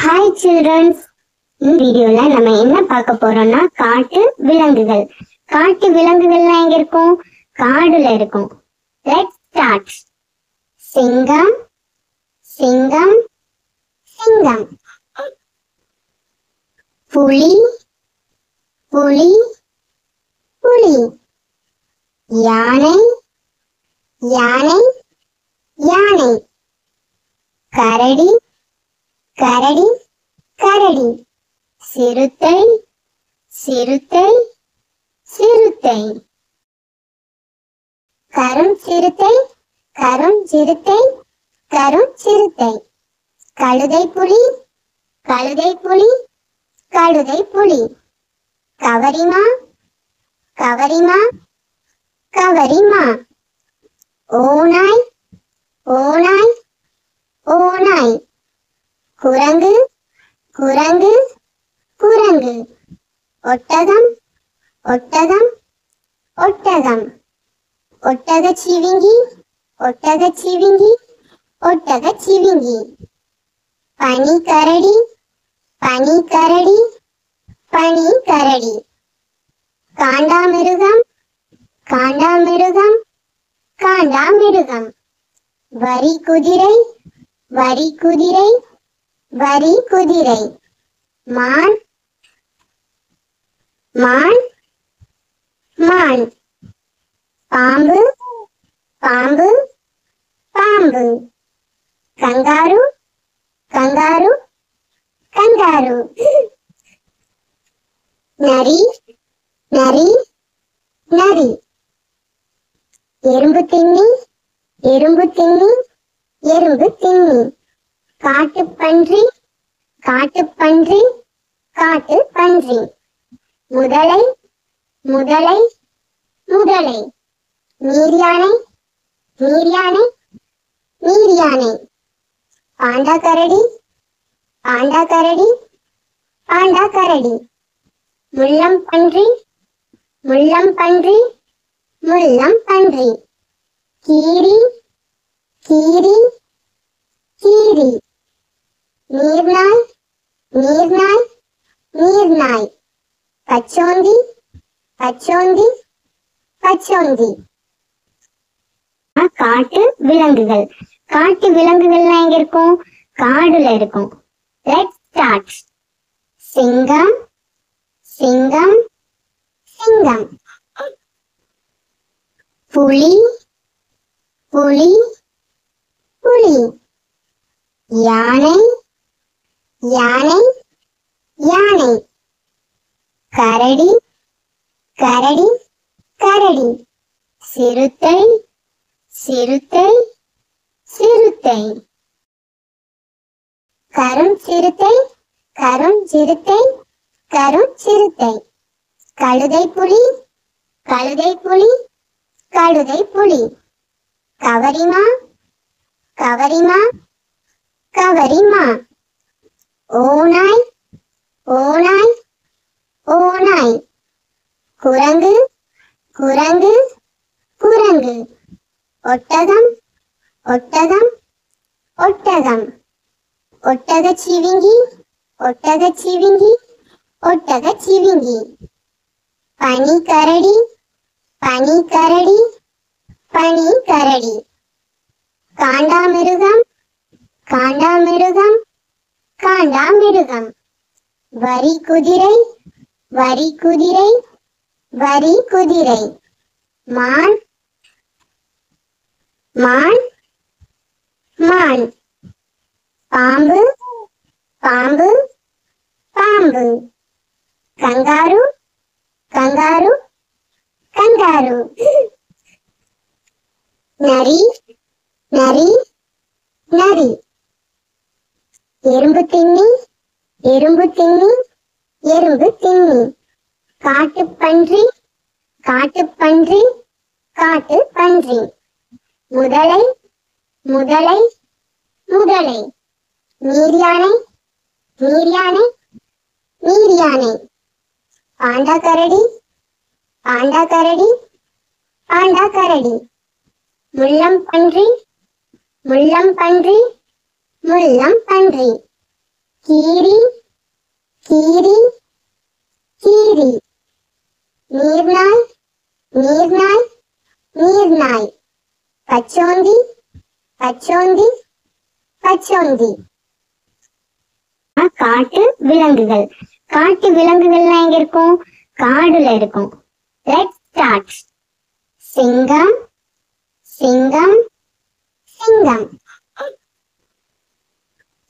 Hi children. இந்த வீடியோல நம்ம என்ன பார்க்க போறோம்னா காட்டு விலங்குகள். காட்டு விலங்குகள்லாம் எங்க இருக்கும்? காடுல இருக்கும். Let's start. சிங்கம், சிங்கம், சிங்கம். புலி, புலி, புலி. யானை, யானை, யானை. கரடி, கரடி, கரடி. சிறுத்தை, சிறுத்தை, சிறுத்தை. கருஞ்சிறுத்தை, கருஞ்சிறுத்தை, கருஞ்சிறுத்தை. கழுதை புலி, கழுதை புலி, கழுதை புலி. கவரிமா, கவரிமா, கவரிமா. ஓநாய், ஓநாய், ஓநாய். குரங்கு, குரங்கு, குரங்கு. ஒட்டகம், ஒட்டகம், ஒட்டகம். ஒட்டகச்சிவிங்கி, ஒட்டகச்சிவிங்கி, ஒட்டகச்சிவிங்கி. பனிக்கரடி, பனிக்கரடி, பனிக்கரடி. காண்டாமிருகம், காண்டாமிருகம், காண்டாமிருகம். வரி குதிரை, வரி குதிரை, வரி குதிரை. மான், மான், மான். பாம்பு, பாம்பு, பாம்பு. Kangaroo, kangaroo, kangaroo. நரி, நரி, நரி. எறும்பு தின்னி, எறும்பு தின்னி, எறும்பு தின்னி. காட்டுப்பன்றி, காட்டுப்பன்றி, காட்டுப்பன்றி. முதலை, முதலை, முதலை. நீர்யானை, நீர்யானை, நீர்யானை. பாண்டாக்கரடி, பாண்டாக்கரடி, பாண்டாக்கரடி. முள்ளம்பன்றி, முள்ளம்பன்றி, முள்ளம்பன்றி. கீரி, கீரி, கீரி. நீர்நாய், நீர்நாய், நீர்நாய். பச்சோந்தி, பச்சோந்தி, பச்சோந்தி. காட்டு விலங்குகள். காட்டு விலங்குகள்லாம் எங்க இருக்கும்? காடுல இருக்கும். Let's start. சிங்கம், சிங்கம், சிங்கம். புலி, புலி, புலி. யானை, யானை, யானை. கரடி, கரடி, கரடி. சிறுத்தை, சிறுத்தை, சிறுத்தை. கருஞ்சிறுத்தை, கருஞ்சிறுத்தை, கருஞ்சிறுத்தை. கழுதை புலி, கழுதை புலி, கழுதை புலி. கவரிமா, கவரிமா, கவரிமா. ஓநாய், ஓநாய், ஓநாய். குரங்கு, குரங்கு, குரங்கு. ஒட்டகம், ஒட்டகம், ஒட்டகம். ஒட்டகச்சிவிங்கி, ஒட்டகச்சிவிங்கி, ஒட்டகச்சிவிங்கி. பனிக்கரடி, பனிக்கரடி, பனிக்கரடி. காண்டாமிருகம், காண்டாமிருகம், காண்டாமிருகம். வரி குதிரை, வரி குதிரை, வரி குதிரை. மான், மான், மான். பாம்பு, பாம்பு, பாம்பு. Kangaroo, kangaroo, kangaroo. நரி, நரி, நரி. எறும்பு தின்னி, எறும்பு தின்னி, எறும்பு தின்னி. காட்டுப்பன்றி, காட்டுப்பன்றி, காட்டுப்பன்றி. முதலை, முதலை, முதலை. நீர்யானை, நீர்யானை, நீர்யானை. பாண்டாக்கரடி, பாண்டாக்கரடி, பாண்டாக்கரடி. முள்ளம்பன்றி, முள்ளம்பன்றி, முள்ளம்பன்றி. கீரி கீரி கீரி. நீர்நாய் நீர்நாய் நீர்நாய். பச்சோந்தி பச்சோந்தி பச்சோந்தி. காட்டு விலங்குகள். காட்டு விலங்குகள்லாம் எங்க இருக்கும்? காடுல இருக்கும். Let's start. சிங்கம் சிங்கம் சிங்கம்.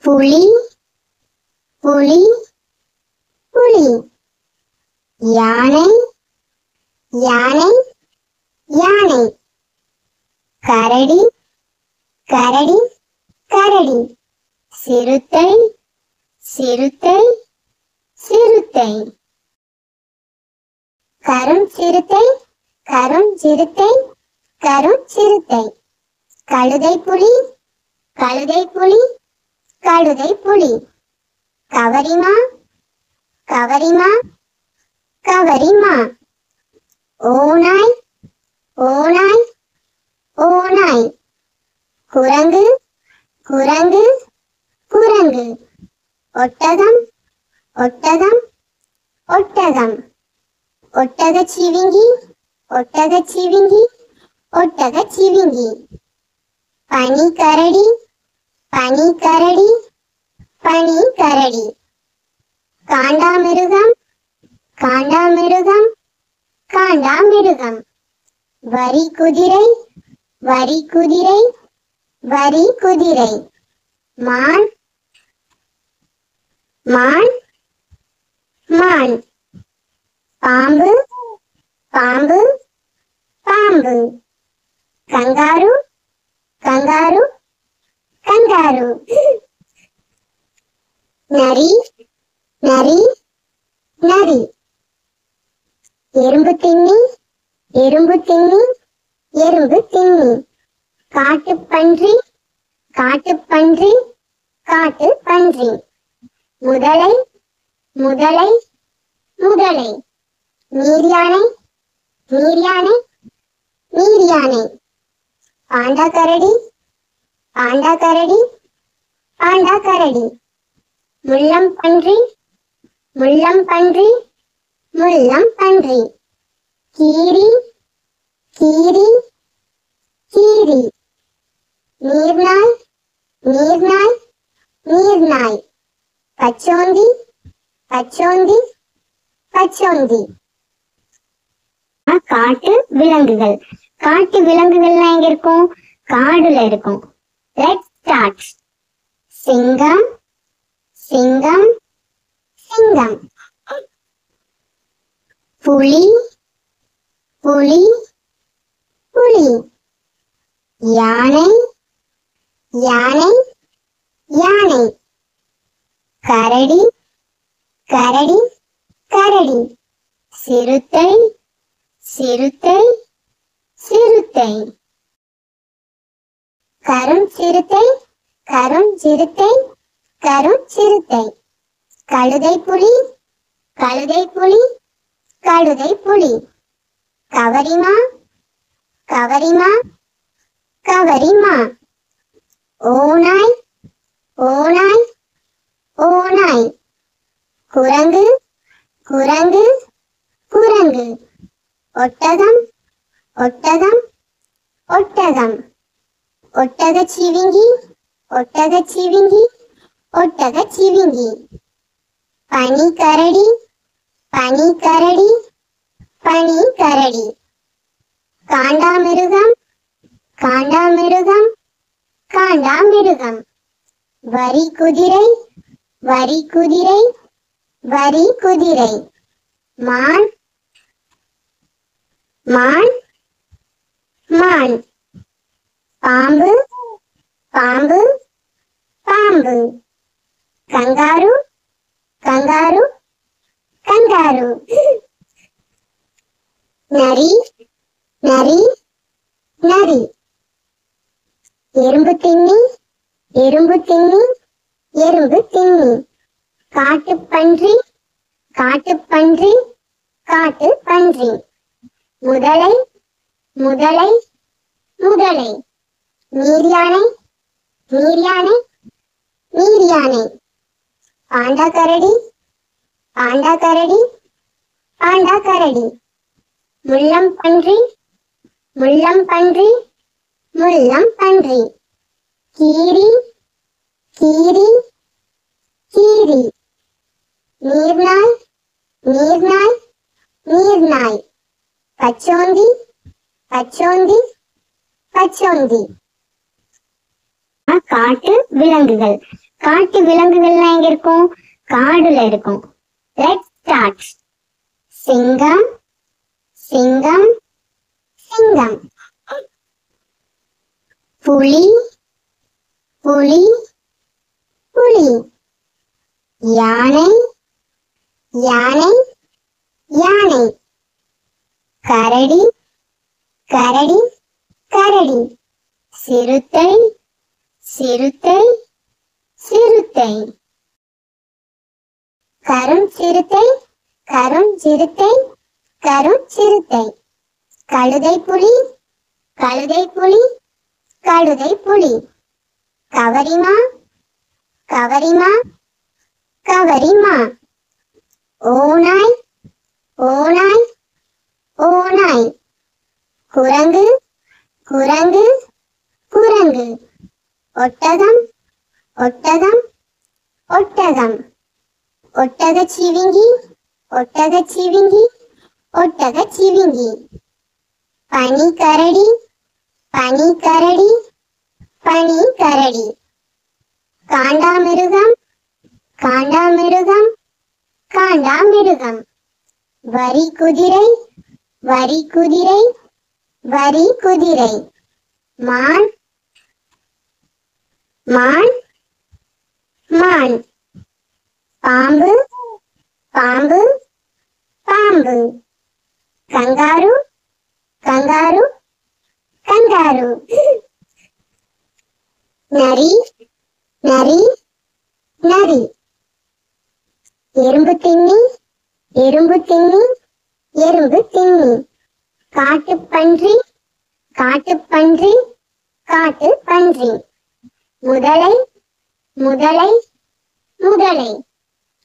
புலி புலி புலி. யானை யானை யானை. கரடி கரடி கரடி. சிறுத்தை சிறுத்தை சிறுத்தை. கருஞ்சிறுத்தை கருஞ்சிறுத்தை கருஞ்சிறுத்தை. கழுதை புலி கழுதை புலி கழுதை புலி. கவரிமா கவரிமா கவரிமா. ஓநாய் ஓநாய் ஓநாய். குரங்கு குரங்கு குரங்கு. ஒட்டகம் ஒட்டகம் ஒட்டகம். ஒட்டகச்சிவிங்கி ஒட்டகச்சிவிங்கி ஒட்டகச்சிவிங்கி. பனிக்கரடி பனிக்கரடி பனிக்கரடி. காண்டாமிருகம் காண்டாமிருகம் காண்டாமிருகம். வரிக்குதிரை வரிக்குதிரை வரிக்குதிரை. மான் மான் மான். பாம்பு பாம்பு பாம்பு. Kangaroo kangaroo kangaroo. நரி நரி நரி. எறும்பு தின்னி எறும்பு தின்னி எறும்பு தின்னி. காட்டுப்பன்றி காட்டுப்பன்றி காட்டுப்பன்றி. முதலை முதலை முதலை. நீர்யானை நீர்யானை நீர்யானை. பாண்டாக்கரடி பாண்டாக்கரடி பாண்டாக்கரடி. முள்ளம்பன்றி முள்ளம்பன்றி முள்ளம்பன்றி. கீரி கீரி கீரி. நீர்நாய் நீர்நாய் நீர்நாய். பச்சோந்தி பச்சோந்தி பச்சோந்தி. காட்டு விலங்குகள். காட்டு விலங்குகள்லாம் எங்க இருக்கும்? காடுல இருக்கும். Let's start. சிங்கம் சிங்கம் சிங்கம். புலி புலி புலி. யானை யானை யானை. கரடி கரடி கரடி. சிறுத்தை சிறுத்தை சிறுத்தை. கருஞ்சிறுத்தை கருஞ்சிறுத்தை கருஞ்சிறுத்தை. கழுதை புலி கழுதை புலி கழுதை புலி. கவரிமா கவரிமா கவரிமா. ஓநாய் ஓநாய் ஓநாய். குரங்கு குரங்கு குரங்கு. ஒட்டகம் ஒட்டகம் ஒட்டகம். ஒட்டகச்சிவிங்கி ஒட்டகச்சிவிங்கி ஒட்டகச்சிவிங்கி. பனிக்கரடி பனிக்கரடி பனிக்கரடி. காண்டாமிருகம் காண்டாமிருகம் காண்டாமிருகம். வரிக்குதிரை வரிக்குதிரை வரிக்குதிரை. மான் மான் மான். பாம்பு பாம்பு பாம்பு. Kangaroo kangaroo kangaroo. நரி நரி நரி. எறும்பு தின்னி எறும்பு தின்னி எறும்பு தின்னி. காட்டுப்பன்றி காட்டுப்பன்றி காட்டுப்பன்றி. முதலை முதலை முதலை. நீர்யானை நீர்யானை நீர்யானை. ஆண்டா கரடி ஆண்டா கரடி ஆண்டா கரடி. முள்ளம் பன்றி முள்ளம் பன்றி முள்ளம் பன்றி. கீரி கீரி கீரி. நீர்நாய் நீர்நாய் நீர்நாய். பச்சோந்தி பச்சோந்தி பச்சோந்தி. காட்டு விலங்குகள். காட்டு விலங்குகள்லாம் எங்க இருக்கும்? காடுல இருக்கும். Let's start. சிங்கம் சிங்கம் சிங்கம். புலி புலி புலி. யானை யானை யானை. கரடி கரடி கரடி. சிறுத்தை சிறுத்தை சிறுத்தை. கருஞ்சிறுத்தை கருஞ்சிறுத்தை கருஞ்சிறுத்தை. கழுதை புலி கழுதை புலி கழுதை புலி. கவரிமா கவரிமா கவரிமா. ஓநாய் ஓநாய் ஓநாய். குரங்கு குரங்கு குரங்கு. ஒட்டகம் ஒட்டகம் ஒட்டகம். ஒட்டகச்சிவிங்கி ஒட்டகச்சிவிங்கி ஒட்டகச்சிவிங்கி. பனிக்கரடி பனிக்கரடி பனிக்கரடி. காண்டாமிருகம் காண்டாமிருகம் காண்டாமிருகம். வரி குதிரை வரி குதிரை வரி குதிரை. மான் மான் மான். பாம்பு பாம்பு பாம்பு. Kangaroo kangaroo kangaroo. நரி நரி நரி. எறும்பு தின்னி எறும்பு தின்னி எறும்பு தின்னி. காட்டுப்பன்றி காட்டுப்பன்றி காட்டுப்பன்றி. முதலை முதலை முதலை.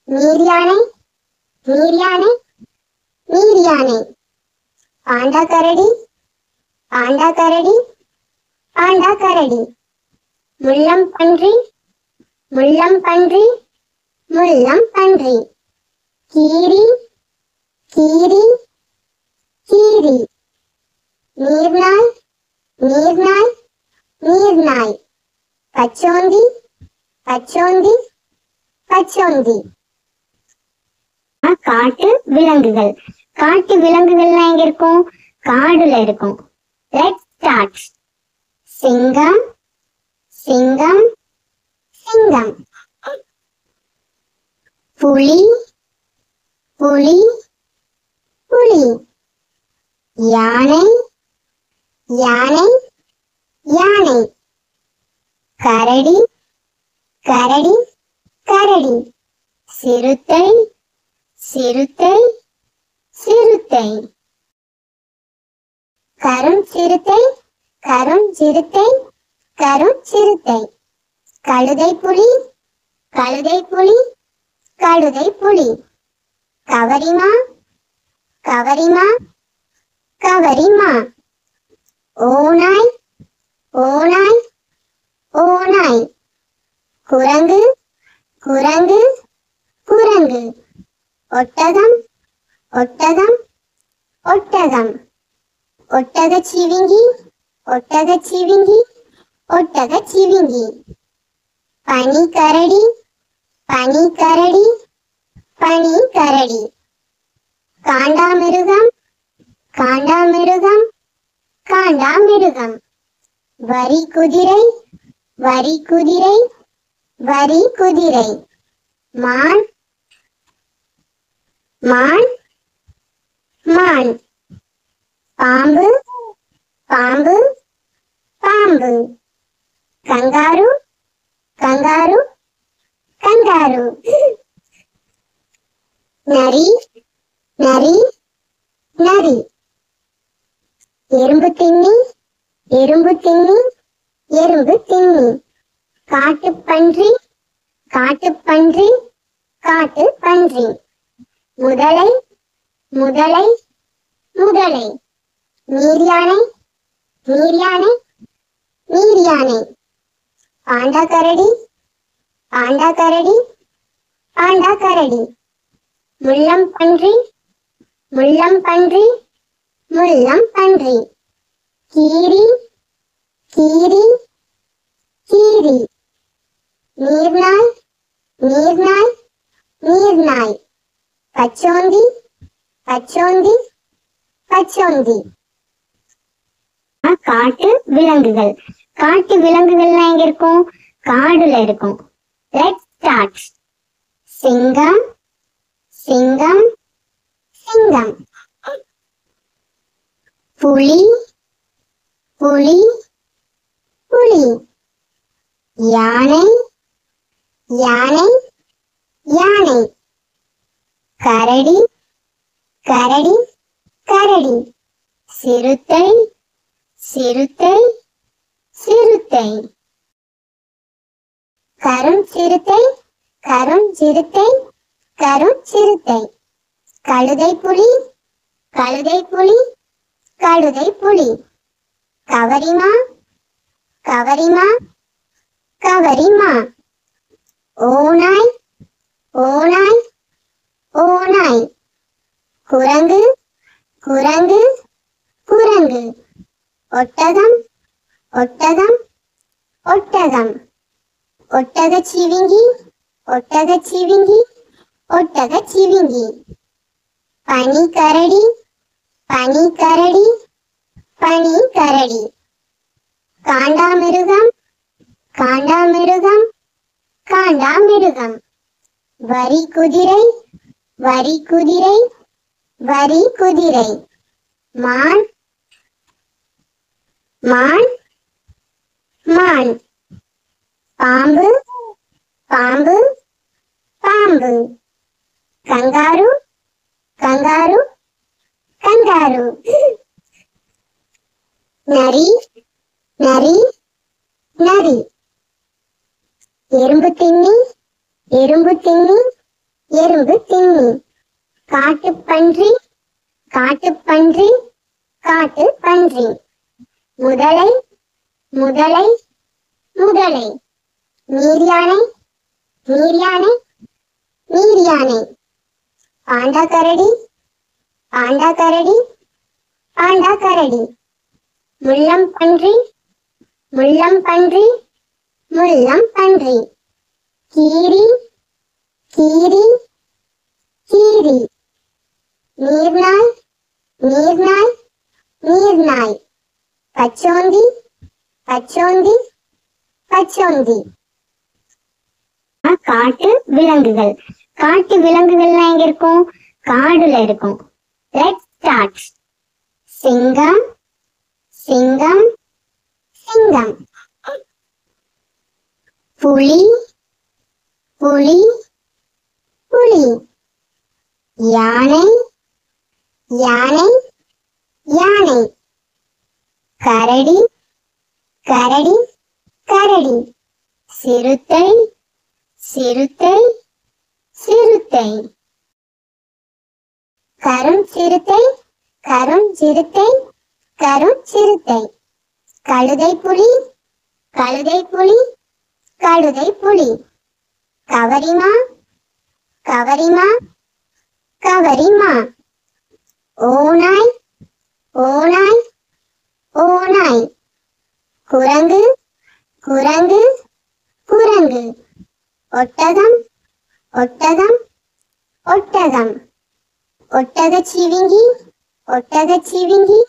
நீர்யானை நீர்யானை நீர்யானை. ஆண்டா கரடி ஆண்டா கரடி ஆண்டா கரடி. முள்ளம் பன்றி முள்ளம் பன்றி முள்ளம் பன்றி. கீரி கீரி கீரி. நீர்நாய் நீர்நாய் நீர்நாய். பச்சோந்தி பச்சோந்தி பச்சோந்தி. காட்டு விலங்குகள். காட்டு விலங்குகள்லாம் எங்க இருக்கும்? காடுல இருக்கும். Let's start. சிங்கம் சிங்கம் சிங்கம். புலி புலி புலி. யானை யானை யானை. கரடி கரடி கரடி. சிறுத்தை சிறுத்தை சிறுத்தை. கருஞ்சிறுத்தை கருஞ்சிறுத்தை கருஞ்சிறுத்தை. கழுதை புலி கழுதை புலி கழுதை புலி. கவரிமா கவரிமா கவரிமா. ஓநாய் ஓநாய் ஓநாய். குரங்கு குரங்கு குரங்கு. ஒட்டகம் ஒட்டகம் ஒட்டகம். ஒட்டகச்சிவிங்கி ஒட்டகச்சிவிங்கி ஒட்டகச்சிவிங்கி. பனிக்கரடி பனிக்கரடி பனிக்கரடி. காண்டாமிருகம் காண்டாமிருகம் காண்டாமிருகம். வரி குதிரை வரி குதிரை வரி குதிரை. மான் மான் மான். பாம்பு பாம்பு பாம்பு. Kangaroo kangaroo kangaroo. நரி நரி நரி. எறும்பு தின்னி எறும்பு தின்னி எறும்பு தின்னி. காட்டுப்பன்றி காட்டுப்பன்றி காட்டு பன்றி. முதலை முதலை முதலை. நீர் யானை நீர் யானை நீர் யானை. ஆண்டா கரடி ஆண்டா கரடி ஆண்டா கரடி. முள்ளம் பன்றி முள்ளம் பன்றி முள்ளம் பன்றி. கீரி கீரி கீரி. நீர்நாய் நீர்நாய் நீர்நாய். பச்சோந்தி பச்சோந்தி பச்சோந்தி. காட்டு விலங்குகள். காட்டு விலங்குகள்லாம் எங்க இருக்கும்? காடுல இருக்கும். Let's start. சிங்கம் சிங்கம் சிங்கம். புலி புலி புலி. யானை யானை யானை. கரடி கரடி கரடி. சிறுத்தை சிறுத்தை சிறுத்தை. கருஞ்சிறுத்தை கருஞ்சிறுத்தை கருஞ்சிறுத்தை. கழுதை புலி கழுதை புலி கழுதை புலி. கவரிமா கவரிமா கவரிமா. ஓநாய் ஓநாய் ஓநாய். குரங்கு குரங்கு குரங்கு. ஒட்டகம் ஒட்டகம் ஒட்டகம். ஒட்டகச்சிவிங்கி ஒட்டகச்சிவிங்கி ஒட்டகச்சிவிங்கி. பனிக்கரடி பனிக்கரடி பனிக்கரடி. காண்டாமிருகம் காண்டாமிருகம் காண்டாமிருகம். வரி குதிரை வரி குதிரை வரி குதிரை. மான் மான் மான். பாம்பு பாம்பு பாம்பு. Kangaroo kangaroo kangaroo. நரி நரி நரி. எறும்பு தின்னி எறும்பு தின்னி எறும்பு தின்னி. காட்டுப்பன்றி காட்டுப்பன்றி காட்டுப்பன்றி. முதலை முதலை முதலை. நீர் யானை நீர் யானை நீர் யானை. ஆண்டா கரடி ஆண்டா கரடி ஆண்டா கரடி. முள்ளம் பன்றி முள்ளம் பன்றி முள்ளம் பன்றி. கீரி கீரி கீரி. நீர்நாய் நீர்நாய் நீர்நாய். பச்சோந்தி பச்சோந்தி பச்சோந்தி. காட்டு விலங்குகள். காட்டு விலங்குகள்லாம் எங்க இருக்கும்? காடுல இருக்கும். Let's start. சிங்கம் சிங்கம் சிங்கம். புலி புலி புலி. யானை யானை யானை. கரடி கரடி கரடி. சிறுத்தை சிறுத்தை சிறுத்தை. கருஞ்சிறுத்தை கருஞ்சிறுத்தை கருஞ்சிறுத்தை. கழுதை புலி கழுதை புலி கழுதை புலி. கவரிமா கவரிமா கவரிமா. ஓநாய் ஓநாய் ஓநாய். குரங்கு குரங்கு குரங்கு. ஒட்டகம் ஒட்டகம் ஒட்டகம். ஒட்டகச்சிவிங்கி ஒட்டகச்சிவிங்கி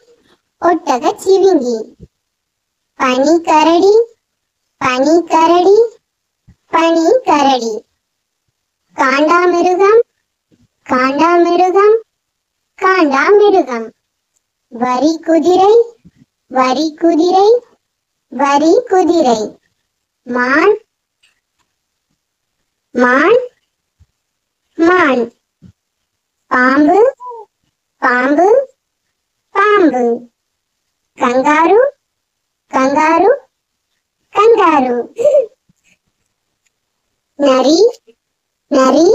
ஒட்டகச்சிவிங்கி. பனிக்கரடி பனிக்கரடி பனிக்கரடி. காண்டாமிருகம் காண்டாமிருகம் காண்டாமிருகம். வரி குதிரை வரி குதிரை வரி குதிரை. மான் மான் மான். பாம்பு பாம்பு பாம்பு. Kangaroo kangaroo kangaroo. நரி நரி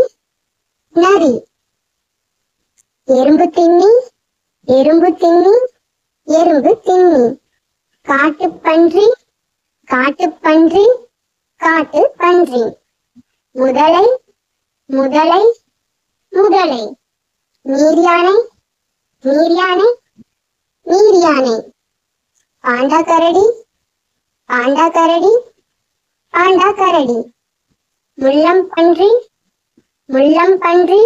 எறும்பு தின்னி எறும்பு தின்னி எறும்பு தின்னி. காட்டுப்பன்றி காட்டுப்பன்றி காட்டுப்பன்றி. முதலை முதலை முதலை. நீர்யானை நீர்யானை நீர்யானை. பாண்டாக்கரடி பாண்டாக்கரடி பாண்டாக்கரடி. முள்ளம்பன்றி முள்ளம்பன்றி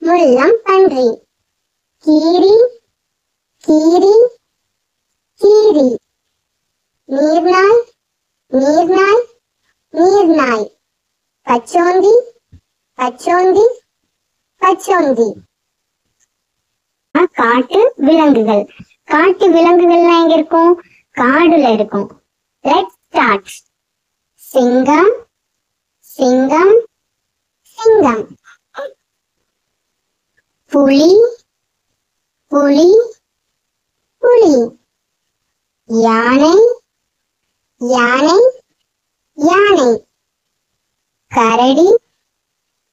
முள்ளம்பன்றி. கீரி கீரி கீரி. நீர்நாய் நீர்நாய் நீர்நாய். பச்சோந்தி பச்சோந்தி பச்சோந்தி. காட்டு விலங்குகள். காட்டு விலங்குகள்லாம் எங்க இருக்கும்? காடுல இருக்கும். Let's start. சிங்கம் சிங்கம் சிங்கம். புலி புலி புலி. யானை யானை யானை. கரடி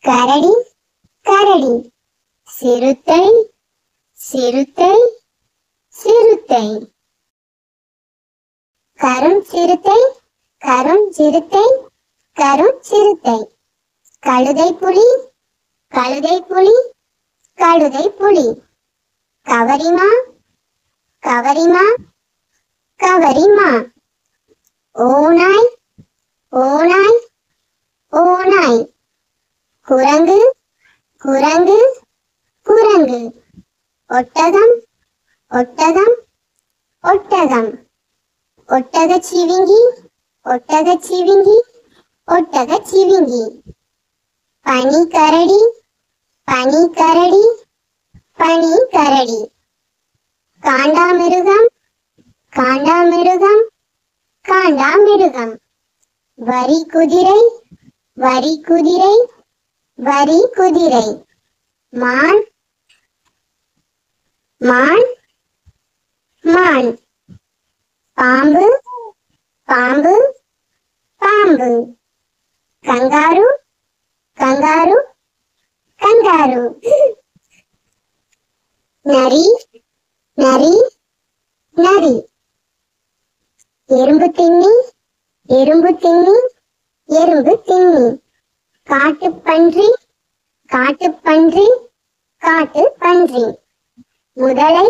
கரடி கரடி. சிறுத்தை சிறுத்தை சிறுத்தை. கருஞ்சிறுத்தை கருஞ்சிறுத்தை கருஞ்சிறுத்தை. கழுதை புலி கழுதை புலி கழுதை புலி. கவரிமா கவரிமா கவரிமா. ஓநாய் ஓநாய் ஓநாய். குரங்கு குரங்கு குரங்கு. ஒட்டகம் ஒட்டகம் ஒட்டகம். ஒட்டகச்சிவிங்கி ஒட்டகச்சிவிங்கி ஒட்டகச்சிவிங்கி. பனிக்கரடி பனிக்கரடி பனிக்கரடி. காண்டாமிருகம் காண்டாமிருகம் காண்டாமிருகம். வரிக்குதிரை வரிக்குதிரை வரிக்குதிரை. மான் மான் மான். பாம்பு பாம்பு பாம்பு. Kangaroo kangaroo kangaroo. நரி நரி நரி. எறும்பு தின்னி எறும்பு தின்னி எறும்பு தின்னி. காட்டுப்பன்றி காட்டுப்பன்றி காட்டுப்பன்றி. முதலை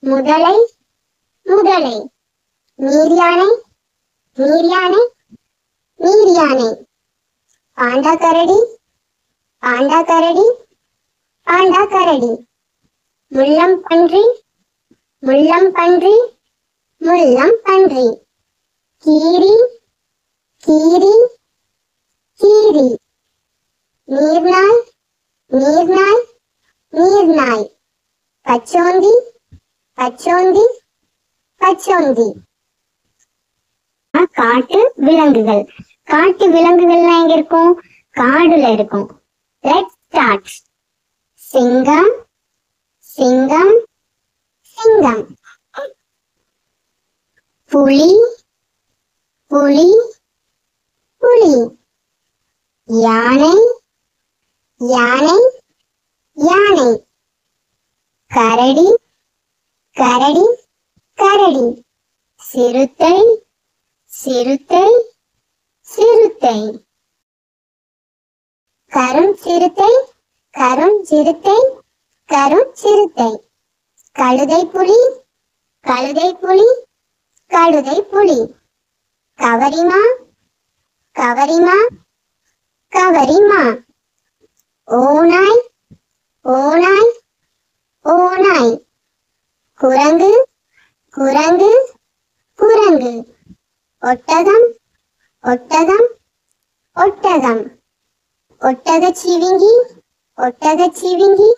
முதலை முதலை. நீர்யானை நீர்யானை நீர்யானை. பாண்டாக்கரடி பாண்டாக்கரடி பாண்டாக்கரடி. முள்ளம்பன்றி முள்ளம்பன்றி முள்ளம்பன்றி. கீரி கீரி கீரி. நீர்நாய் நீர்நாய் நீர்நாய். பச்சோந்தி பச்சோந்தி பச்சோந்தி. காட்டு விலங்குகள். காட்டு விலங்குகள்லாம் எங்க இருக்கும்? காடுல இருக்கும். Let's start. சிங்கம் சிங்கம் சிங்கம். புலி புலி புலி. யானை யானை யானை. கரடி கரடி கரடி. சிறுத்தை சிறுத்தை சிறுத்தை. கருஞ்சிறுத்தை கருஞ்சிறுத்தை கருஞ்சிறுத்தை. கழுதை புலி கழுதை புலி கழுதை புலி. கவரிமா கவரிமா கவரிமா. ஓநாய் ஓநாய் ஓநாய். குரங்கு குரங்கு குரங்கு. ஒட்டகம் ஒட்டகம் ஒட்டகம். ஒட்டகச்சிவிங்கி ஒட்டகச்சிவிங்கி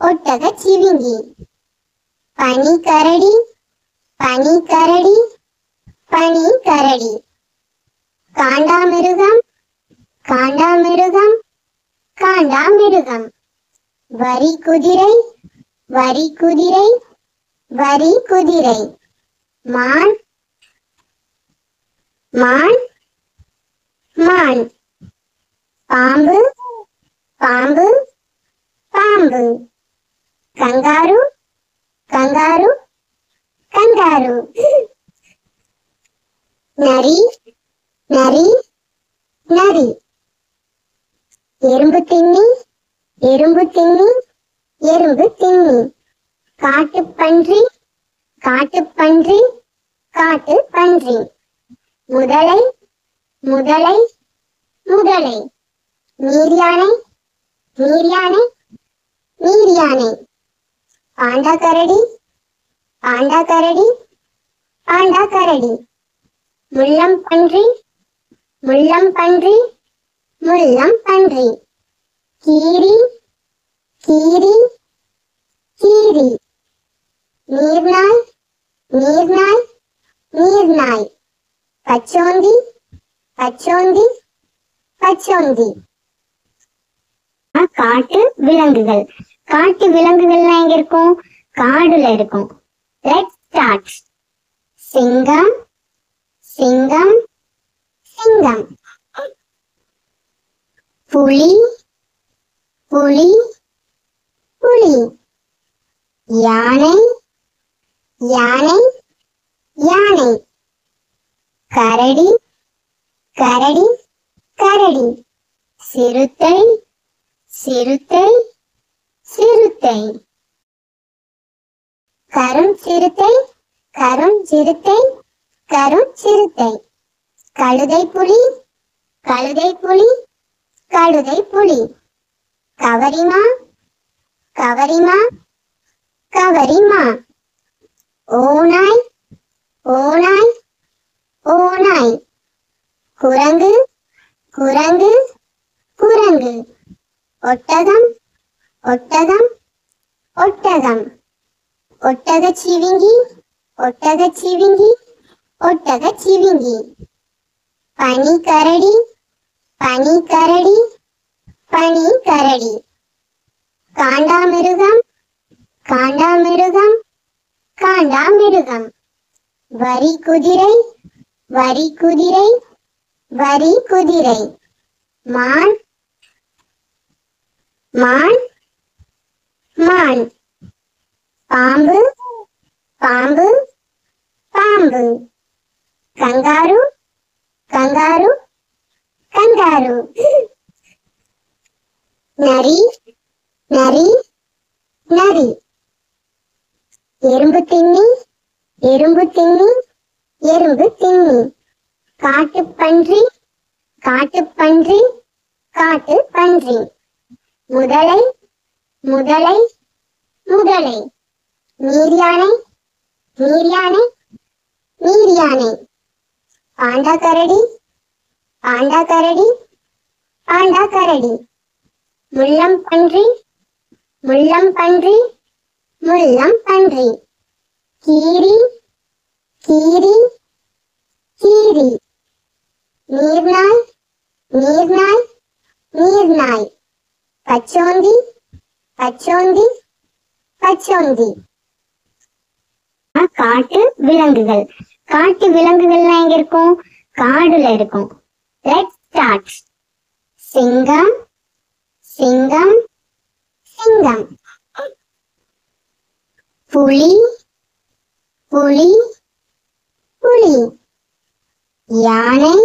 ஒட்டகச்சிவிங்கி. பனிக்கரடி பனிக்கரடி பனிக்கரடி. காண்டாமிருகம் காண்டாமிருகம் காண்டாமிருகம். வரிக்குதிரை வரிக்குதிரை வரிக்குதிரை. மான் மான் மான். பாம்பு பாம்பு பாம்பு. நரி நரி நரி. எறும்பு தின்னி எறும்பு தின்னி எறும்பு தின்னி. காட்டுப்பன்றி காட்டுப்பன்றி காட்டுப்பன்றி. முதலை முதலை முதலை. நீர்யானை நீர்யானை நீர்யானை. பாண்டாக்கரடி பாண்டாக்கரடி பாண்டாக்கரடி. முள்ளம்பன்றி முள்ளம்பன்றி முள்ளம்பன்றி. கீரி கீரி கீரி. நீர்நாய் நீர்நாய் நீர்நாய். பச்சோந்தி பச்சோந்தி பச்சோந்தி. காட்டு விலங்குகள். காட்டு விலங்குகள்லாம் எங்க இருக்கும்? காடுல இருக்கும். Let's start. சிங்கம் சிங்கம் சிங்கம். புலி புலி புலி. யானை யானை யானை. கரடி கரடி கரடி. சிறுத்தை சிறுத்தை சிறுத்தை. கருஞ்சிறுத்தை கருஞ்சிறுத்தை கருஞ்சிறுத்தை. கழுதை புலி கழுதை புலி கழுதை புலி. கவரிமா கவரிமா கவரிமா. ஓநாய் ஓநாய் ஓநாய். குரங்கு குரங்கு குரங்கு. ஒட்டகம் ஒட்டகம் ஒட்டகம். ஒட்டகச்சிவிங்கி ஒட்டகச்சிவிங்கி ஒட்டகச்சிவிங்கி. பனிக்கரடி பனிக்கரடி பனிக்கரடி. காண்டாமிருகம் காண்டாமிருகம் காண்டாமிருகம். வரிக்குதிரை வரிக்குதிரை வரிக்குதிரை. மான் மான் மான். பாம்பு பாம்பு பாம்பு. Kangaroo kangaroo kangaroo. நரி நரி நரி. எறும்பு தின்னி எறும்பு தின்னி எறும்பு தின்னி. காட்டுப்பன்றி காட்டுப்பன்றி காட்டுப்பன்றி. முதலை முதலை முதலை. நீர்யானை நீர்யானை நீர்யானை. பாண்டாக்கரடி பாண்டாக்கரடி பாண்டாக்கரடி. முள்ளம்பன்றி முள்ளம்பன்றி முள்ளம்பன்றி. கீரி கீரி கீரி. நீர்நாய் நீர்நாய் நீர்நாய். பச்சோந்தி பச்சோந்தி பச்சோந்தி. காட்டு விலங்குகள். காட்டு விலங்குகள்லாம் எங்க இருக்கும்? காடுல இருக்கும். Let's start. சிங்கம் சிங்கம் சிங்கம். புலி புலி புலி. யானை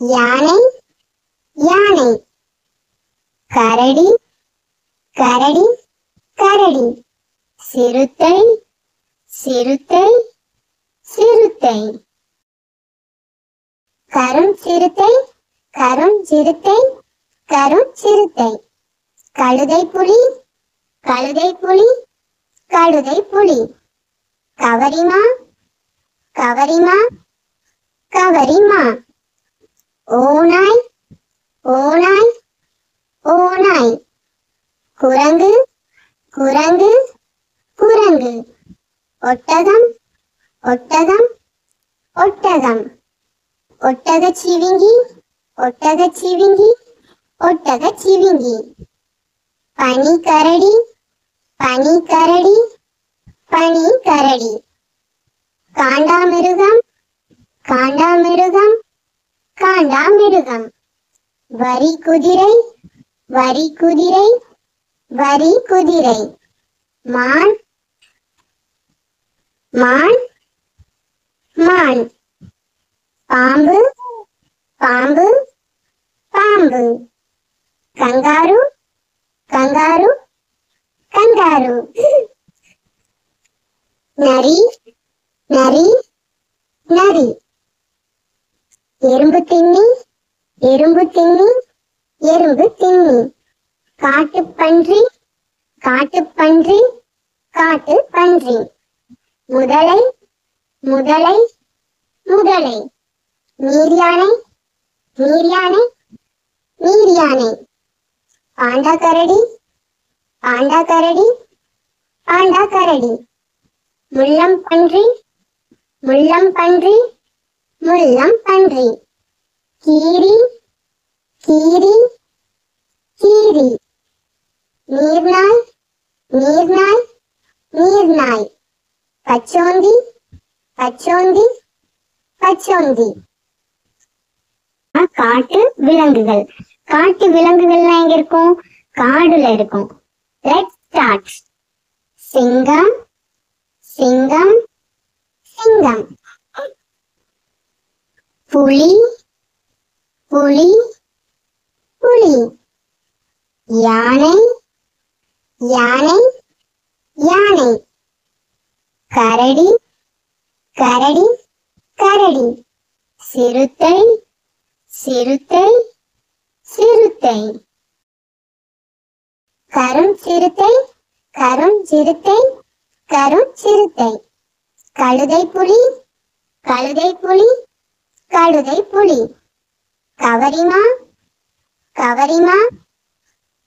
யானை யானை. கரடி கரடி கரடி. சிறுத்தை சிறுத்தை சிறுத்தை. கருஞ்சிறுத்தை கருஞ்சிறுத்தை கருஞ்சிறுத்தை. கழுதை புலி கழுதை புலி கழுதை புலி. கவரிமா கவரிமா கவரிமா. ஓநாய் ஓநாய் ஓநாய். குரங்கு குரங்கு குரங்கு. ஒட்டகம் ஒட்டகம் ஒட்டகம். ஒட்டகச்சிவிங்கி ஒட்டகச்சிவிங்கி ஒட்டகச்சிவிங்கி. பனிக்கரடி பனிக்கரடி பனிக்கரடி. காண்டாமிருகம் காண்டாமிருகம் காண்டாமிருகம். வரிக்குதிரை வரிக்குதிரை வரிக்குதிரை. மான் மான் மான். பாம்பு பாம்பு பாம்பு. Kangaroo kangaroo kangaroo. நரி நரி நரி. எறும்பு தின்னி எறும்பு தின்னி எறும்பு தின்னி. காட்டுப்பன்றி காட்டுப்பன்றி காட்டுப்பன்றி. முதலை முதலை முதலை. நீர்யானை நீர்யானை நீர்யானை. பாண்டாக்கரடி பாண்டாக்கரடி பாண்டாக்கரடி. முள்ளம்பன்றி முள்ளம்பன்றி முள்ளம்பன்றி. கீரி கீரி கீரி. நீர்நாய் நீர்நாய் நீர்நாய். பச்சோந்தி பச்சோந்தி பச்சோந்தி. காட்டு விலங்குகள். காட்டு விலங்குகள்லாம் எங்க இருக்கும்? காடுல இருக்கும். Let's start. சிங்கம் சிங்கம் சிங்கம். புலி புலி புலி. யானை யானை யானை. கரடி கரடி கரடி. சிறுத்தை சிறுத்தை சிறுத்தை. கருஞ்சிறுத்தை கருஞ்சிறுத்தை கருஞ்சிறுத்தை. கழுதை புலி கழுதை புலி கழுதை புலி. கவரிமா கவரிமா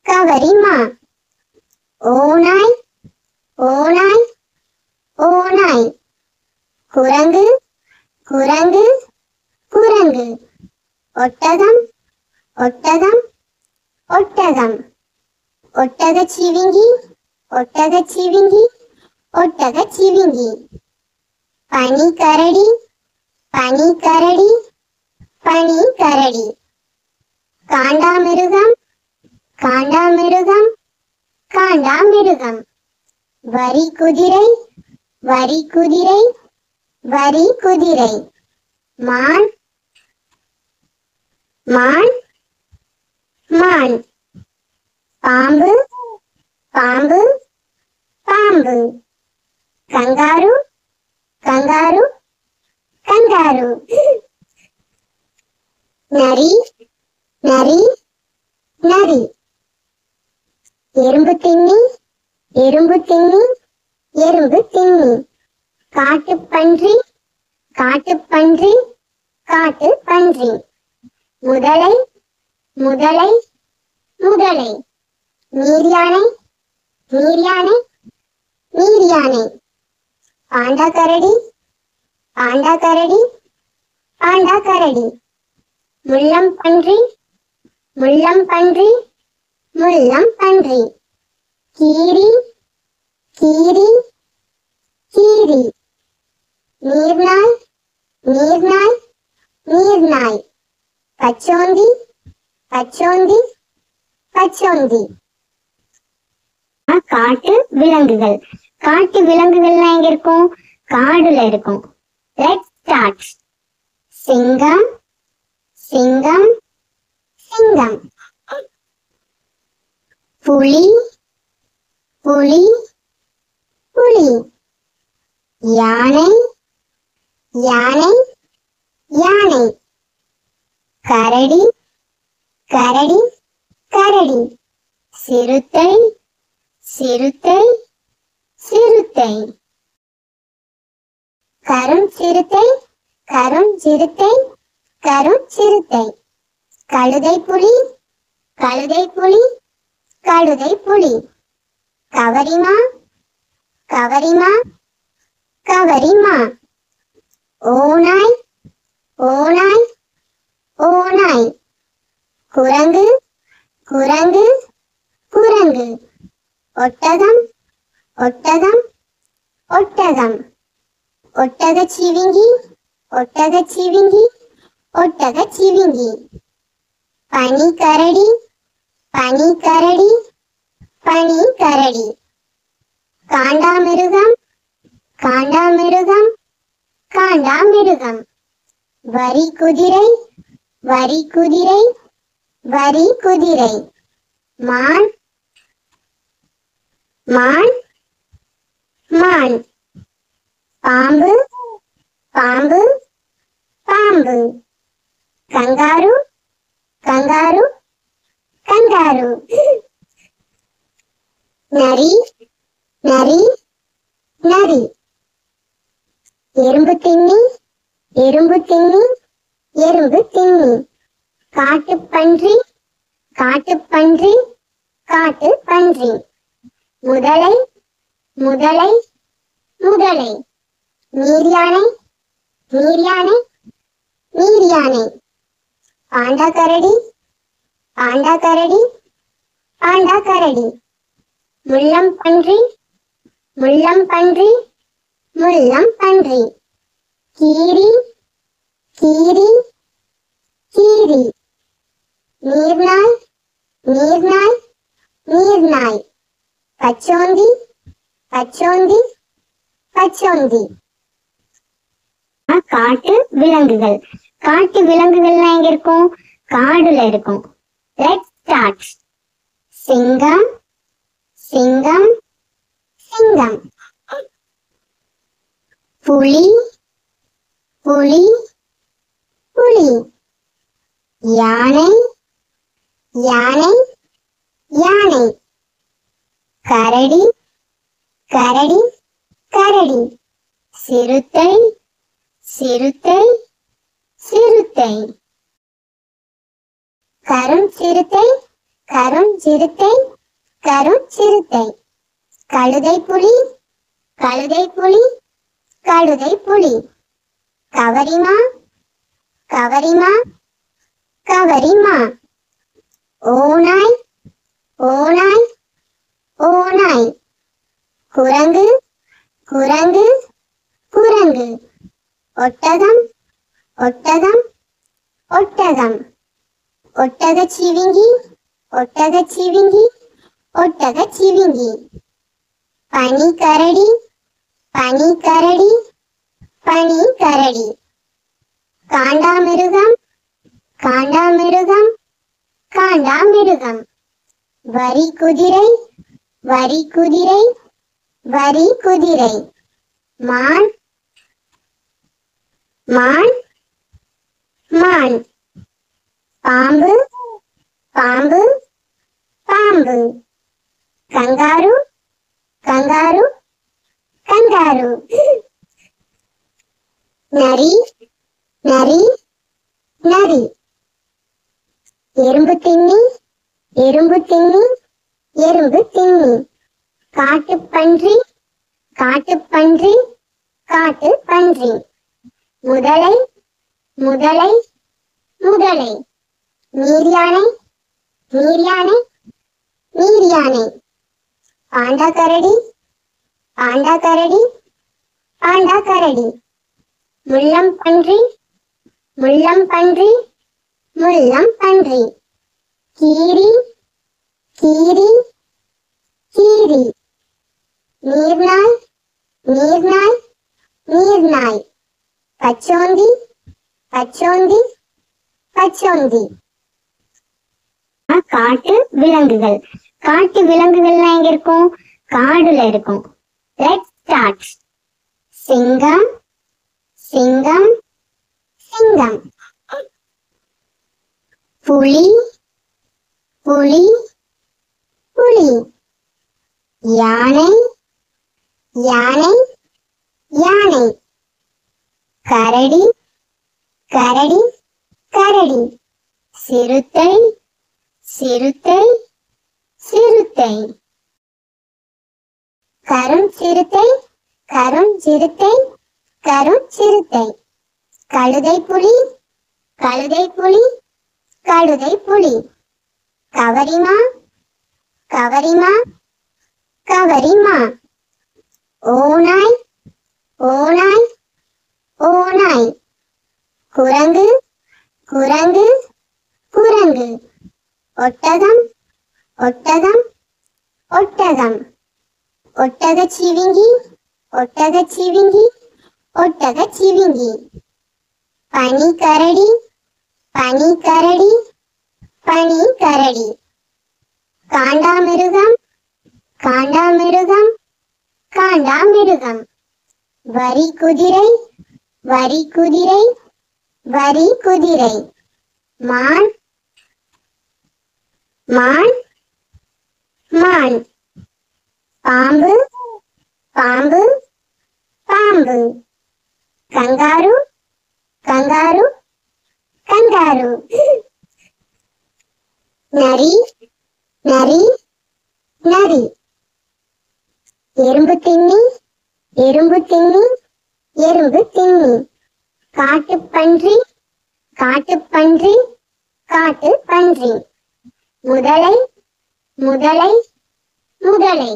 கவரிமா. ஓநாய் ஓநாய் ஓநாய். குரங்கு குரங்கு குரங்கு. ஒட்டகம் ஒட்டகம் ஒட்டகம். ஒட்டகச்சிவிங்கி ஒட்டகச்சிவிங்கி ஒட்டகச்சிவிங்கி. பனிக்கரடி பனிக்கரடி பனிக்கரடி. காண்டாமிருகம் காண்டாமிருகம் காண்டாமிருகம். வரிக்குதிரை வரிக்குதிரை வரிக்குதிரை. மான் மான் மான். பாம்பு பாம்பு பாம்பு. Kangaroo kangaroo kangaroo. நரி நரி நரி. எறும்பு தின்னி எறும்பு தின்னி எறும்பு தின்னி. காட்டுப்பன்றி காட்டுப்பன்றி காட்டுப்பன்றி. முதலை முதலை முதலை. நீர்யானை நீர்யானை நீர்யானை. பாண்டாக்கரடி பாண்டாக்கரடி பாண்டாக்கரடி. முள்ளம்பன்றி முள்ளம்பன்றி முள்ளம்பன்றி. கீரி கீரி கீரி. நீர்நாய் நீர்நாய் நீர்நாய். பச்சோந்தி பச்சோந்தி பச்சோந்தி. காட்டு விலங்குகள். காட்டு விலங்குகள்லாம் எங்க இருக்கும்? காடுல இருக்கும். Let's start. சிங்கம் சிங்கம் சிங்கம். புலி புலி புலி. யானை யானை யானை. கரடி கரடி கரடி. சிறுத்தை சிறுத்தை சிறுத்தை. கருஞ்சிறுத்தை கருஞ்சிறுத்தை கருஞ்சிறுத்தை. கழுதை புலி கழுதை புலி கழுதை புலி. கவரிமா கவரிமா கவரிமா. ஓநாய் ஓநாய் ஓநாய். குரங்கு குரங்கு குரங்கு. ஒட்டகம் ஒட்டகம் ஒட்டகம். ஒட்டகச்சிவிங்கி ஒட்டகச்சிவிங்கி ஒட்டகச்சிவிங்கி. பனிக்கரடி பனிக்கரடி பனிக்கரடி. காண்டாமிருகம் காண்டாமிருகம் காண்டாமிருகம். வரி குதிரை வரி குதிரை வரி குதிரை. மான் மான் மான். பாம்பு பாம்பு பாம்பு. Kangaroo kangaroo kangaroo. நரி நரி நரி. எறும்பு தின்னி எறும்பு தின்னி எறும்பு தின்னி. காட்டுப்பன்றி காட்டுப்பன்றி காட்டுப்பன்றி. முதலை முதலை முதலை. நீர்யானை நீர்யானை நீர்யானை. பாண்டாக்கரடி பாண்டாக்கரடி பாண்டாக்கரடி. முள்ளம்பன்றி முள்ளம்பன்றி முள்ளம்பன்றி. கீரி கீரி கீரி. நீர்நாய் நீர்நாய் நீர்நாய். பச்சோந்தி பச்சோந்தி பச்சோந்தி. காட்டு விலங்குகள். காட்டு விலங்குகள்லாம் எங்க இருக்கும்? காடுல இருக்கும். Let's start. சிங்கம் சிங்கம் சிங்கம். புலி புலி புலி. யானை யானை யானை. கரடி கரடி கரடி. சிறுத்தை சிறுத்தை சிறுத்தை. கருஞ்சிறுத்தை கருஞ்சிறுத்தை கருஞ்சிறுத்தை. கழுதை புலி கழுதை புலி கழுதை புலி. கவரிமா கவரிமா கவரிமா. ஓநாய் ஓநாய் ஓநாய். குரங்கு குரங்கு குரங்கு. ஒட்டகம் ஒட்டகம் ஒட்டகம். ஒட்டகச்சிவிங்கி ஒட்டகச்சிவிங்கி ஒட்டகச்சிவிங்கி. பனிக்கரடி பனிக்கரடி பனிக்கரடி. காண்டாமிருகம் காண்டாமிருகம் காண்டாமிருகம். வரி குதிரை வரி குதிரை வரி குதிரை. மான் மான் மான். பாம்பு பாம்பு பாம்பு. Kangaroo kangaroo kangaroo. நரி நரி நரி. எறும்பு தின்னி எறும்பு தின்னி எறும்பு தின்னி. காட்டுப்பன்றி காட்டுப்பன்றி காட்டுப்பன்றி. முதலை முதலை முதலை. நீர்யானை நீர்யானை நீர்யானை. பாண்டாக்கரடி பாண்டாக்கரடி பாண்டாக்கரடி. முள்ளம்பன்றி முள்ளம்பன்றி முள்ளம்பன்றி. கீரி கீரி கீரி. நீர்நாய் நீர்நாய் நீர்நாய். பச்சோந்தி பச்சோந்தி பச்சோந்தி. காட்டு விலங்குகள். காட்டு விலங்குகள்லாம் எங்க இருக்கும்? காடுல இருக்கும். Let's start. சிங்கம் சிங்கம் சிங்கம். புலி புலி புலி. யானை யானை யானை. கரடி கரடி கரடி. சிறுத்தை சிறுத்தை சிறுத்தை. கருஞ்சிறுத்தை கருஞ்சிறுத்தை கருஞ்சிறுத்தை. கழுதை புலி கழுதை புலி கழுதை புலி. கவரிமா கவரிமா கவரிமா. ஓநாய் ஓநாய் ஓநாய். குரங்கு குரங்கு குரங்கு. ஒட்டகம் ஒட்டகம் ஒட்டகம். ஒட்டகச்சிவிங்கி ஒட்டகச்சிவிங்கி ஒட்டகச்சிவிங்கி. பனிக்கரடி பனிக்கரடி பனிக்கரடி. காண்டாமிருகம் காண்டாமிருகம் காண்டாமிருகம். வரிக்குதிரை வரிக்குதிரை வரிக்குதிரை. மான் மான் மான். பாம்பு பாம்பு பாம்பு. Kangaroo kangaroo kangaroo. நரி நரி நரி. எறும்பு தின்னி எறும்பு தின்னி எறும்பு தின்னி. காட்டுப்பன்றி காட்டுப்பன்றி காட்டுப்பன்றி. முதலை முதலை முதலை.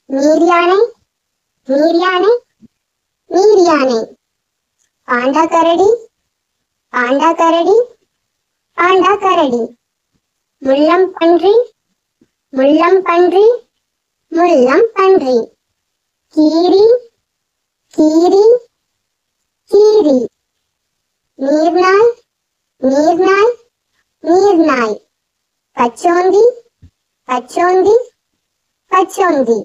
நீர்யானை நீர்யானை நீர்யானை. பாண்டாக்கரடி பாண்டாக்கரடி பாண்டாக்கரடி. முள்ளம்பன்றி முள்ளம்பன்றி முள்ளம்பன்றி. கீரி கீரி கீரி. நீர்நாய் நீர்நாய் நீர்நாய். பச்சோந்தி பச்சோந்தி பச்சோந்தி.